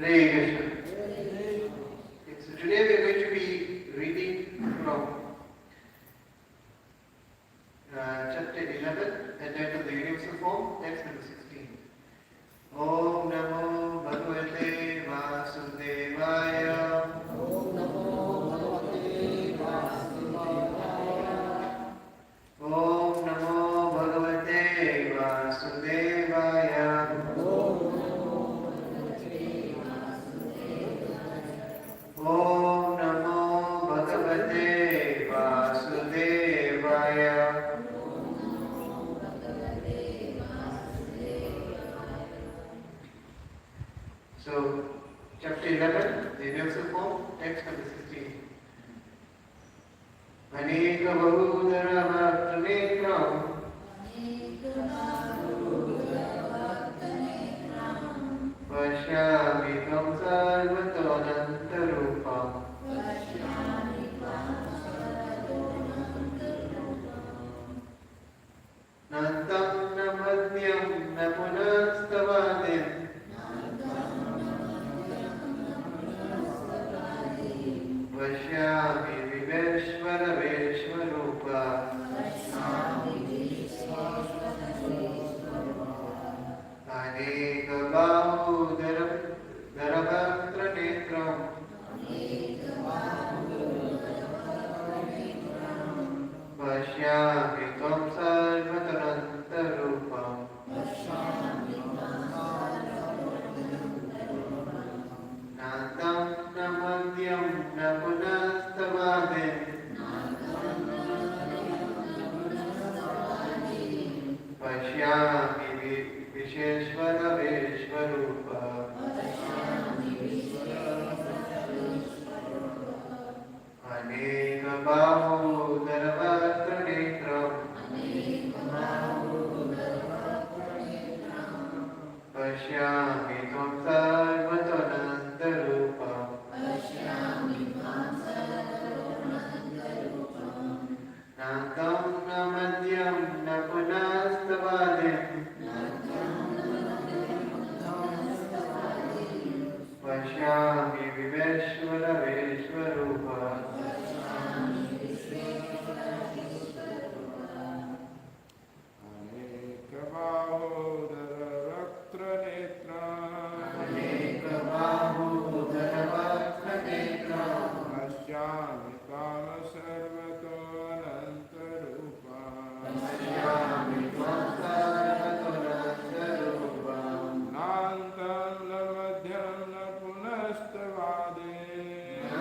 Hare Krishna. So today we are going to be reading from chapter 11, entitled The Universal Form, text number 16. Om Namo Bhagavate Vasudevaya. Om Namo Bhagavate Vasudevaya. Om Namo Bhagavate Vasudevaya. Om Namo Bhagavate Vasudevaya. Om Namo Bhagavate Vasudevaya. So, chapter 11, the universal form, text number 16. Aneka bahudara bhaktanekram Vashyami tvam sarvatonantarupam Nantam na madhyam na punastavadim Vashyami viveshvara veshvarupa Aneka bahudaram dharabhaktra netram Vashyami tvam sarvatanantarupam Nantam na madhyam na punastavadim Vashyami visheshvara veshvarupa Aneka bahudara netram Vashyami tvam sarvatanantarupam Nantam na madhyam na punastavadim Vashyami viveshvara veshvarupa Aneka bahudara bhaktra netram Vashyami tvam sarvatanantarupam Nantam na madhyam na punastavadim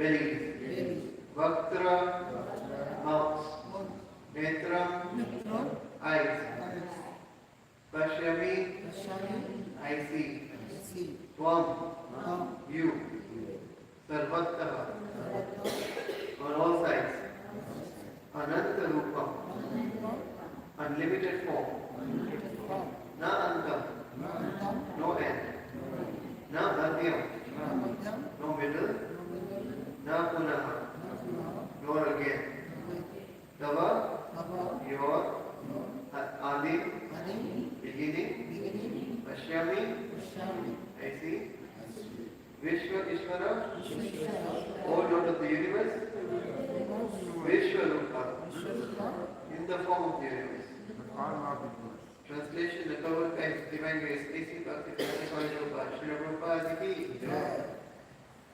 bellies. belly, Vaktra, mouths. Netram, netra, eyes. eyes, Pashyami, Vashami, I see. see, Tvam, Ram, you. Sarvatra, Sarvatra, on all sides. Ananta Rupam, Ananta, unlimited form. unlimited form, Na Antam, Antam, no end. Na Madhyam, Namadhyam, no middle. Namadhyam, Na Punaha, Napunaha, nor again. Tava, Nava, your. Adim, Adi, beginning. beginning, Pashyami, Vashami, I see. Vishwa Ishvara, Vishweshwara, O Lord of the universe. Vishwarupa, Vishweshwara, in the form of the universe. form of the universe. Translation: The cover page, Divine Grace, AC Bhakti College Rupa, Srila Prabhupada Ki Jai.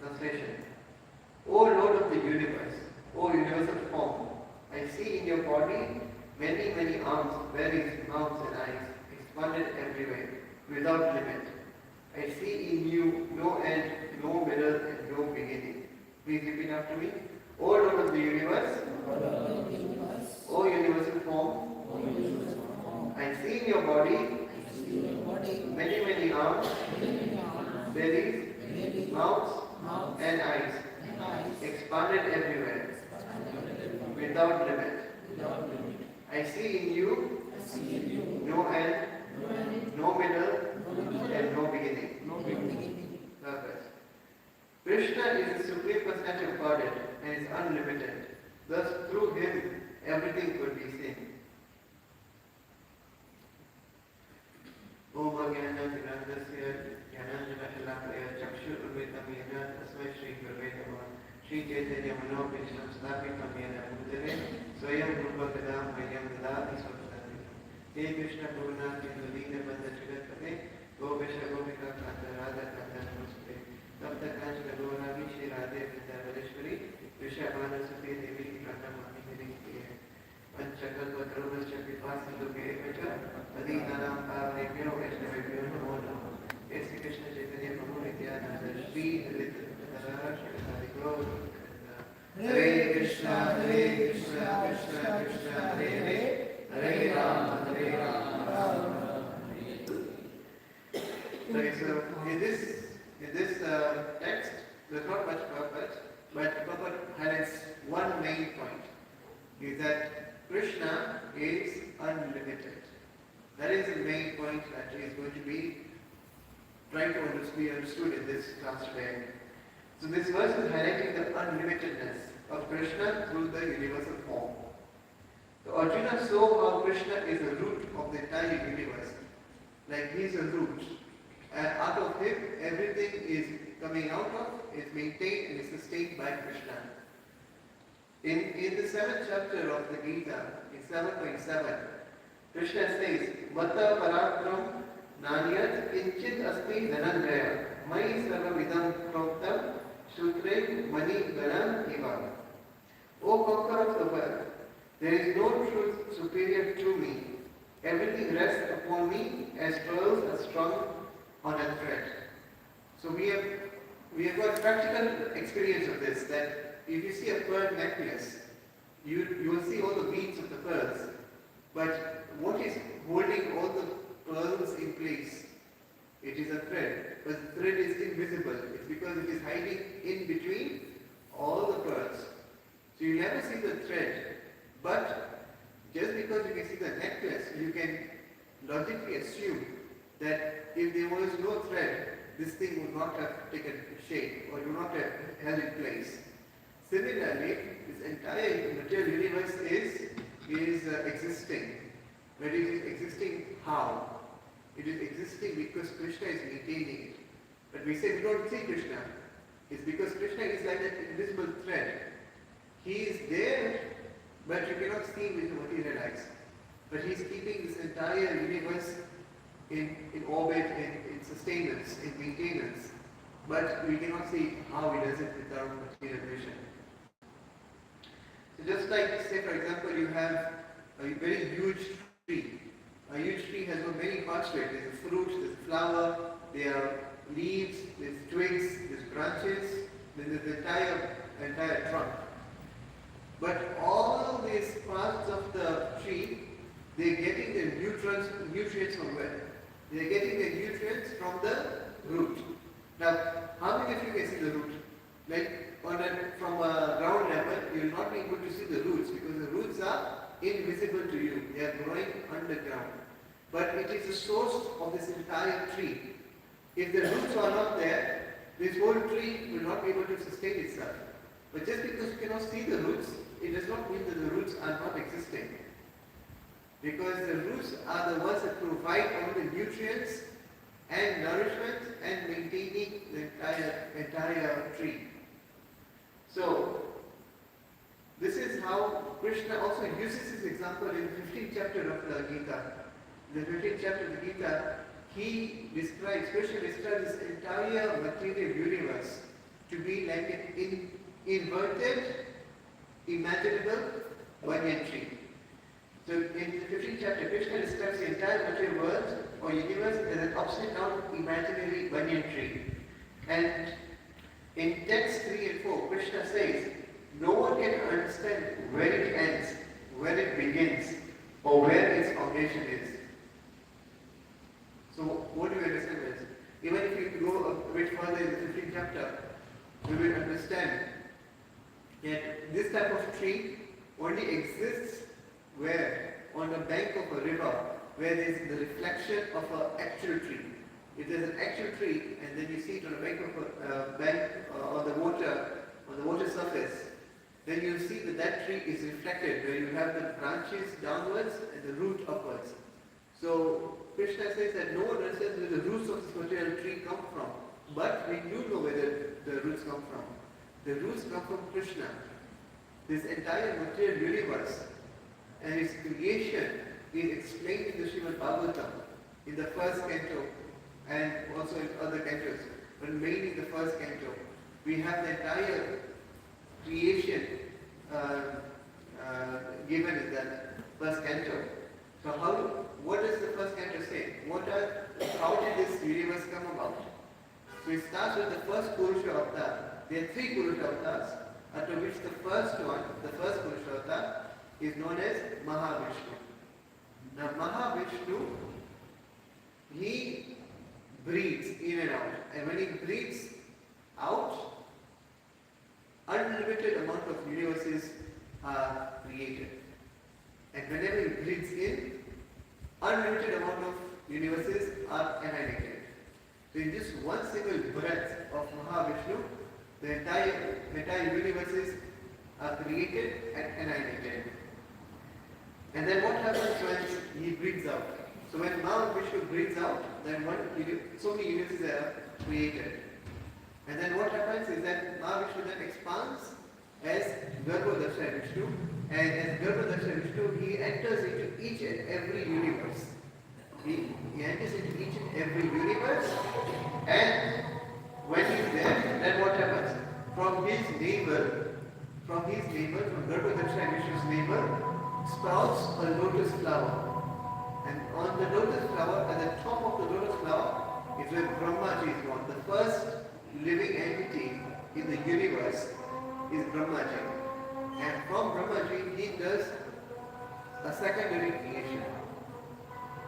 Translation: O Lord of the universe, O universal form, I see in your body many, many arms, bellies, mouths and eyes, expanded everywhere, without limit. I see in you no end, no middle and no beginning. Please repeat after me. O Lord of the universe, O universal form, I see in your body many, many arms, bellies, mouths and eyes, expanded everywhere, without limit. I see in you no end, no middle and no beginning. Purpose. Krishna is the Supreme Personality of Godhead and is unlimited. Thus, through him, everything could be seen. Om Ajnana-Tirandasya Jnananjana-Shalakaya Chakshur-Urvitam Yena Tasmai Shri Gurve Namah Shri Chaitanya Manopishnam Sthapitam Yena Bhutale Swayam Rupa Gadam Mayam Dadati Swapstati He Krishna Purna Kindu Dina Bandha Chigatpate Gopisha Gopika Kanta Radha Kanta Namaste Tapta Kanchana Gauragi Shri Radhe Vrindavaneshwari Vrishabhana Suti Devi Kanta Mani Hiri Panchakalpataruvascha Pipasindhuke Evacha Padinanam Pavanebhyo Vaishnavebhyo Namo Namo Sri Krishna Chaitanya Prabhu Nityananda Shri Advaita Gadadhara Shri Gaur Hare Krishna Krishna Krishna Hare Hare Hare Rama Hare Rama. So in this text, there's not much purpose, but Prabhupada highlights one main point, is that Krishna is unlimited. That is the main point that is going to be trying to be understood in this class today. So this verse is highlighting the unlimitedness of Krishna through the universal form. So Arjuna saw how Krishna is the root of the entire universe. Like he is a root. And out of him, everything is coming out of, is maintained and is sustained by Krishna. In the 7th chapter of the Gita, in 7.7, Krishna says, Mata parakram nanyat kinchit asti dhananjaya mai sarvavidam proktam sutre mani ganam eva. O conqueror of the world, there is no truth superior to me. Everything rests upon me as pearls are strung on a thread. So we have got practical experience of this, that if you see a pearl necklace, you will see all the beads of the pearls. But what is holding all the pearls in place? It is a thread. But the thread is invisible. It's because it is hiding in between all the pearls. So you never see the thread. But just because you can see the necklace, you can logically assume that if there was no thread, this thing would not have taken shape or would not have held in place. Similarly, this entire material universe is existing. But it is existing how? It is existing because Krishna is maintaining it. But we say we don't see Krishna. It's because Krishna is like an invisible thread. He is there, but you cannot see him with the material eyes. But he is keeping this entire universe in orbit, in sustenance, in maintenance. But we cannot see how he does it without material vision. So just like, say for example, you have a very huge tree. A huge tree has got many parts to it. There's a fruit, there's a flower, there are leaves, there's twigs, there's branches, then there's the entire trunk. But all these parts of the tree, they're getting the nutrients from where? They're getting the nutrients from the root. Now, how many of you can see the root? Like from a ground level, you will not be able to see the roots because the roots are invisible to you. They are growing underground. But it is the source of this entire tree. If the roots are not there, this whole tree will not be able to sustain itself. But just because you cannot see the roots, it does not mean that the roots are not existing. Because the roots are the ones that provide all the nutrients and nourishment and maintaining the entire tree. So, this is how Krishna also uses this example in the 15th chapter of the Gita. In the 15th chapter of the Gita, Krishna describes this entire material universe to be like an inverted, imaginable banyan tree. So in the 15th chapter, Krishna describes the entire material world or universe as an upside down imaginary banyan tree. And in texts 3 and 4, Krishna says, no one can understand where it ends, where it begins, or where its foundation is. So what do we understand this? Even if you go a bit further in the 15th chapter, we will understand that this type of tree only exists where? On the bank of a river, where there is the reflection of an actual tree. If there's an actual tree and then you see it on the bank of on the water surface, then you see that tree is reflected, where you have the branches downwards and the root upwards. So Krishna says that no one understands where the roots of this material tree come from, but we do know where the roots come from. The roots come from Krishna. This entire material universe and its creation is explained in the Shriman Bhagavatam in the first canto and also in other cantos, but mainly in the first canto. We have the entire creation given in that first canto. So what does the first canto say? How did this universe come about? So it starts with the first Purusha avatar. There are 3 Purusha avatars, out of which the first Purusha avatar, is known as Mahavishnu. Now Mahavishnu, he breathes in and out. And when he breathes out, unlimited amount of universes are created. And whenever he breathes in, unlimited amount of universes are annihilated. So in just one single breath of Mahavishnu, the entire universes are created and annihilated. And then what happens when he breathes out? So when Mahavishnu breathes out, then so many universes are created. And then what happens is that Mahavishnu then expands as Garbhodaksha Vishnu, and as Garbhodaksha Vishnu, he enters into each and every universe. He enters into each and every universe, and when he is there, then what happens? From Garbhodaksha Vishnu's navel, sprouts a lotus flower. And on the lotus flower, at the top of the lotus flower, is where Brahmaji is born. The first living entity in the universe is Brahmaji. And from Brahmaji, he does a secondary creation.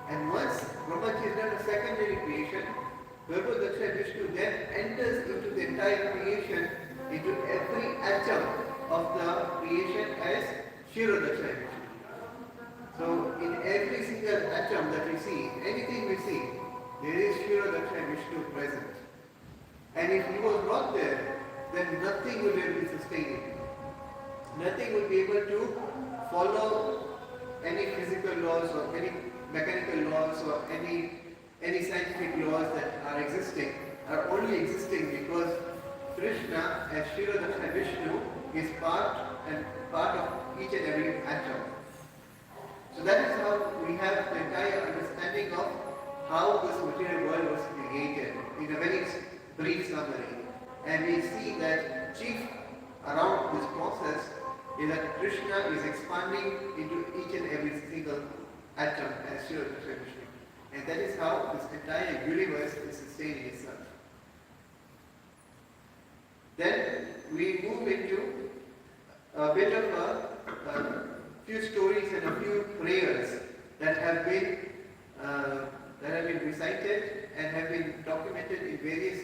And once Brahmaji has done a secondary creation, Garbhodaksha Vishnu then enters into the entire creation, into every atom of the creation as Kshirodaksha Vishnu. So in every single atom that we see, anything we see, there is Kshirodaksha Vishnu present. And if he was not there, then nothing will be able to sustain it. Nothing will be able to follow any physical laws or any mechanical laws or any scientific laws that are existing, are only existing because Krishna as Kshirodaksha Vishnu is part of each and every atom. So that is how we have the entire understanding of how this material world was created in a very brief summary. And we see that chief around this process is that Krishna is expanding into each and every single atom as Kshirodaksha Vishnu. And that is how this entire universe is sustaining itself. Then we move into a bit of a few stories and a few prayers that have been recited and have been documented in various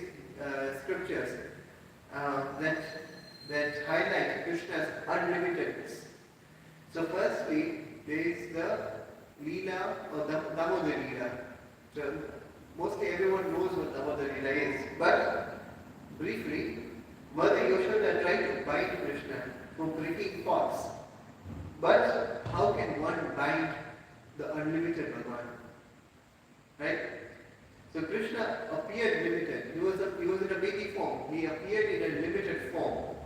scriptures that highlight Krishna's unlimitedness. So firstly, there is the Leela or the Damodar Leela. So mostly everyone knows what Damodar Leela is, but briefly, Mother Yashoda tried to bind Krishna from breaking pots. But how can one bind the unlimited Bhagavan? Right? So Krishna appeared limited. He was in a baby form. He appeared in a limited form.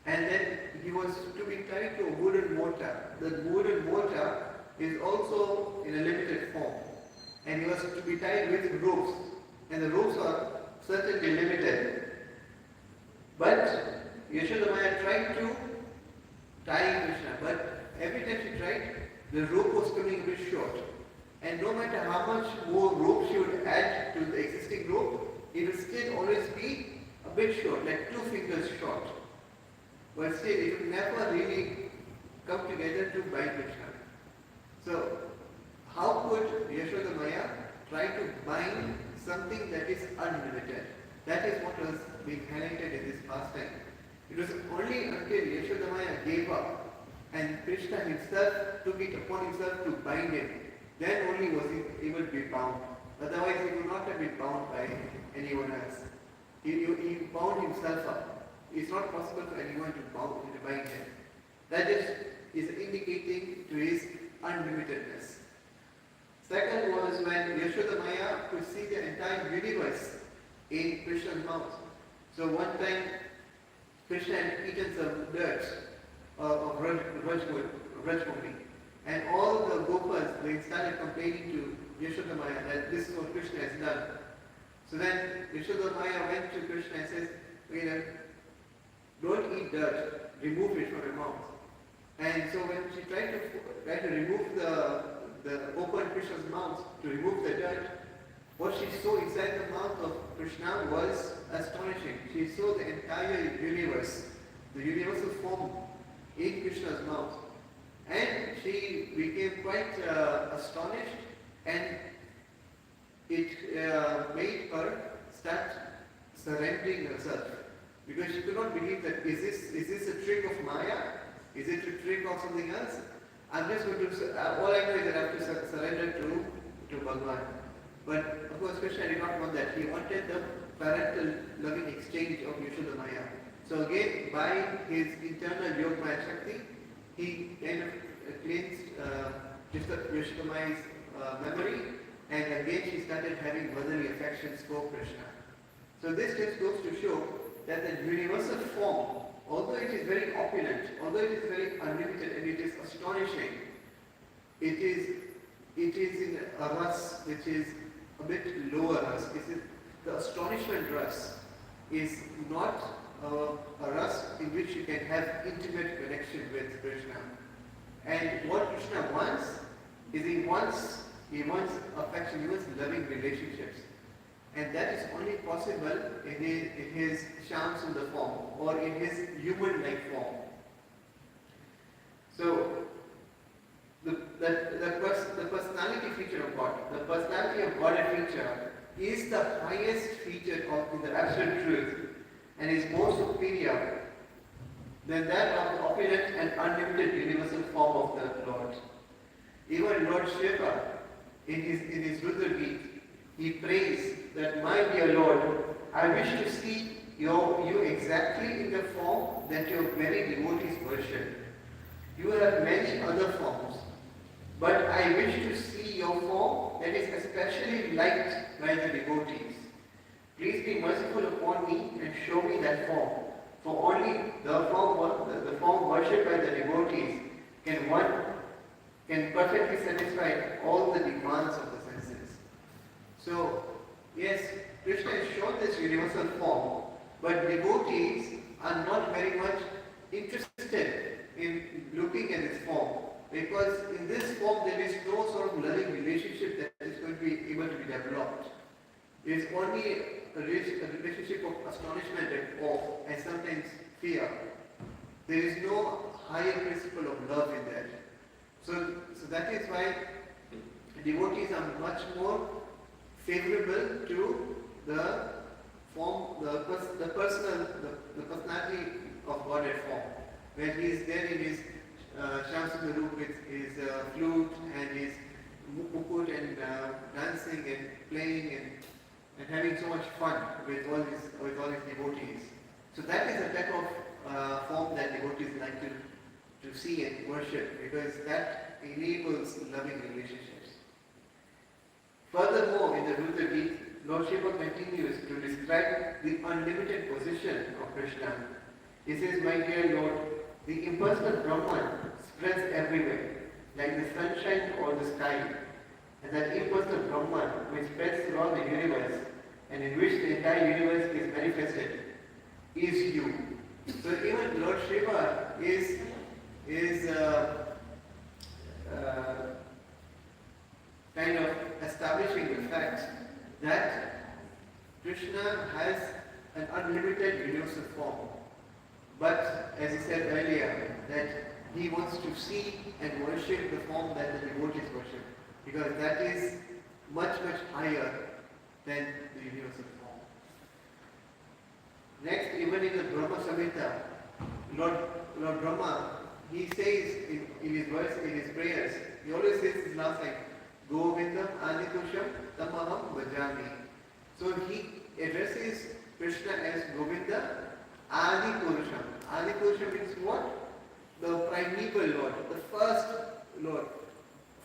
And then he was to be tied to a wooden mortar. The wooden mortar is also in a limited form. And he was to be tied with ropes. And the ropes are certainly limited. But Yashoda Maya tried to tie Krishna. But every time she tried, the rope was coming a bit short. And no matter how much more rope she would add to the existing rope, it will still always be a bit short, like 2 fingers short. But still, it will never really come together to bind Krishna. So, how could Yashoda Maya try to bind something that is unlimited? That is what was being highlighted in this pastime. It was only until Yashoda Maya gave up and Krishna himself took it upon himself to bind him, then only was he able to be bound. Otherwise, he would not have been bound by anyone else. He bound himself up. It's not possible for anyone to bind him. That is indicating to his unlimitedness. Second was when Yashoda Maya could see the entire universe in Krishna's mouth. So one time, Krishna had eaten some dirt of Rajmuli. And all the Gopas, they started complaining to Yashoda Maya that this is what Krishna has done. So then Yashoda Maya went to Krishna and says, don't eat dirt, remove it from your mouth. And so when she tried to remove the open Krishna's mouth, to remove the dirt, what she saw inside the mouth of Krishna was astonishing. She saw the entire universe, the universal form in Krishna's mouth. And she became quite astonished, and it made her start surrendering herself. Because she could not believe that, is this a trick of Maya? Is it a trick of something else? I'm just going to, all I know is that I have to surrender to Bhagavan. But of course Krishna did not want that. He wanted the parental loving exchange of Yashoda Maya. So again, by his internal Yogmaya Shakti, he kind of cleansed Yashoda Maya's memory, and again she started having motherly affections for Krishna. So this just goes to show that the universal form, although it is very opulent, although it is very unlimited and it is astonishing, it is in a ras which is a bit lower ras. The astonishment ras is not a ras in which you can have intimate connection with Krishna. And what Krishna wants is he wants affection, he wants loving relationships. And that is only possible in his Shyam Sundar form or in his human-like form. So, the personality feature of God, the personality of God feature is the highest feature of the absolute truth and is more superior than that of the opulent and unlimited universal form of the Lord. Even Lord Shiva, in his Rudra Geet, he prays that, my dear Lord, I wish to see you exactly in the form that your very devotees worship. You have many other forms, but I wish to see your form that is especially liked by the devotees. Please be merciful upon me and show me that form, for only the form worshipped by the devotees can perfectly satisfy all the demands of the senses. So, yes, Krishna has shown this universal form, but devotees are not very much interested in looking at this form, because in this form there is no sort of loving relationship that is going to be able to be developed. It is only a relationship of astonishment and awe and sometimes fear. There is no higher principle of love in that. So that is why devotees are much more favorable to the form, the personality of Godhead form, where he is there in his Shamsudarup with his flute and his mukut and dancing and playing and having so much fun with all his devotees. So that is a type of form that devotees like to see and worship, because that enables loving relationships. Furthermore, in the Rudra Gita, Lord Shiva continues to describe the unlimited position of Krishna. He says, "My dear Lord, the impersonal Brahman spreads everywhere, like the sunshine or the sky. And that impersonal Brahman, which spreads throughout the universe, and in which the entire universe is manifested, is you." So even Lord Shiva is kind of establishing the fact that Krishna has an unlimited universal form. But as he said earlier, that he wants to see and worship the form that the devotees worship, because that is much, much higher than the universal form. Next, even in the Brahma Samhita, Lord Brahma, he says in his verse, in his prayers, he always says this last line, Govindam Aditusham Tamaham Vajami. So he addresses Krishna as Govinda Adi Purusham. Adi Purusham means what? The primeval Lord, the first Lord,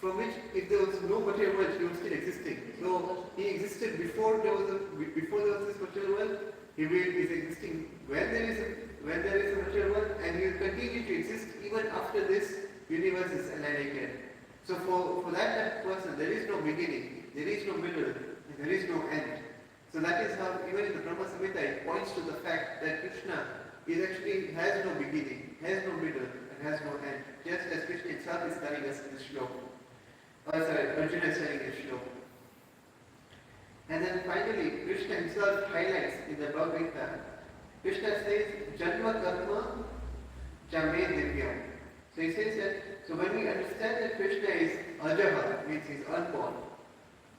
from which if there was no material world, he was still existing. So he existed before there was this material world. He is existing when there is a material world, and he will continue to exist even after this universe is annihilated. So for that person, there is no beginning, there is no middle, and there is no end. So that is how even in the Brahma Samhita it points to the fact that Krishna actually has no beginning, has no middle, and has no end. Just as Krishna himself is telling us in this shloka. Arjuna is telling this shloka. And then finally, Krishna himself highlights in the Bhagavad Gita, Krishna says, Janma Karma Jame Divyam. So he says that, so when we understand that Krishna is Ajaha, means he is unborn,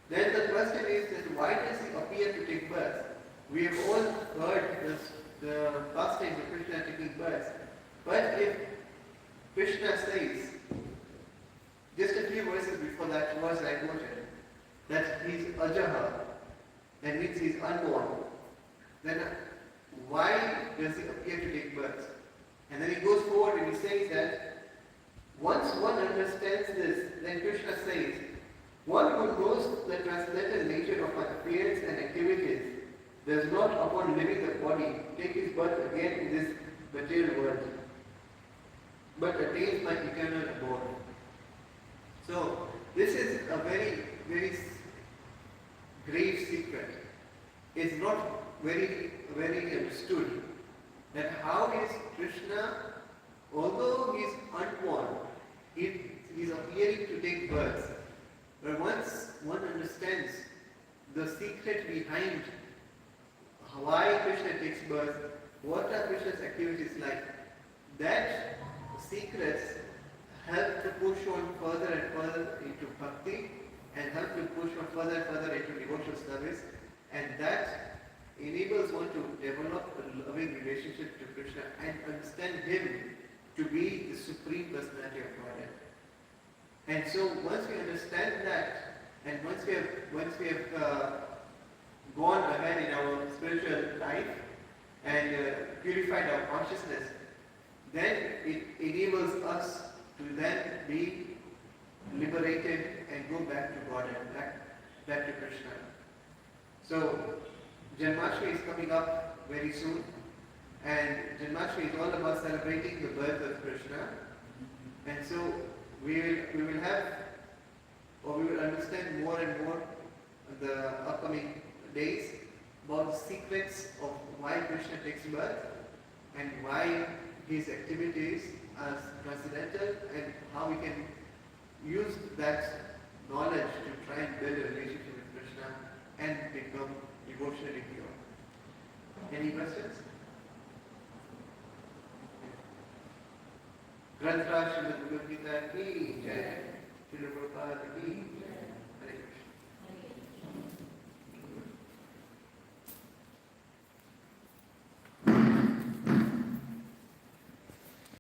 then the question is that why does he appear to take birth? We have all heard the pastimes of Krishna taking birth. But if Krishna says, just a few verses before that verse I quoted, that he is Ajaha, that means he is unborn, then why does he appear to take birth? And then he goes forward and he says that once one understands this, then Krishna says, one who knows the transcendental nature of appearance and activities does not, upon leaving the body, take his birth again in this material world, but attains my eternal abode. So, this is a very, very grave secret. It's not very, very understood that how is Krishna, although he is unborn, he is appearing to take birth. But once one understands the secret behind why Krishna takes birth, what are Krishna's activities like, that secrets help to push on further and further into bhakti, and help to push on further and further into devotional service, and that enables one to develop a loving relationship to Krishna and understand him to be the supreme personality of Godhead. And so once we understand that, and once we have gone ahead in our spiritual life and purified our consciousness, then it enables us to then be liberated and go back to God and back to Krishna. So Janmashtami is coming up very soon, and Janmashtami is all about celebrating the birth of Krishna. And so we will have, or we will understand more and more in the upcoming days about the secrets of why Krishna takes birth and why his activities are transcendental, and how we can use that knowledge to try and build a relationship with Krishna and become devotionally pure. Any questions? ग्रंथराज Shrimad Bhagavad Gita की जय, श्रील प्रभुपाद की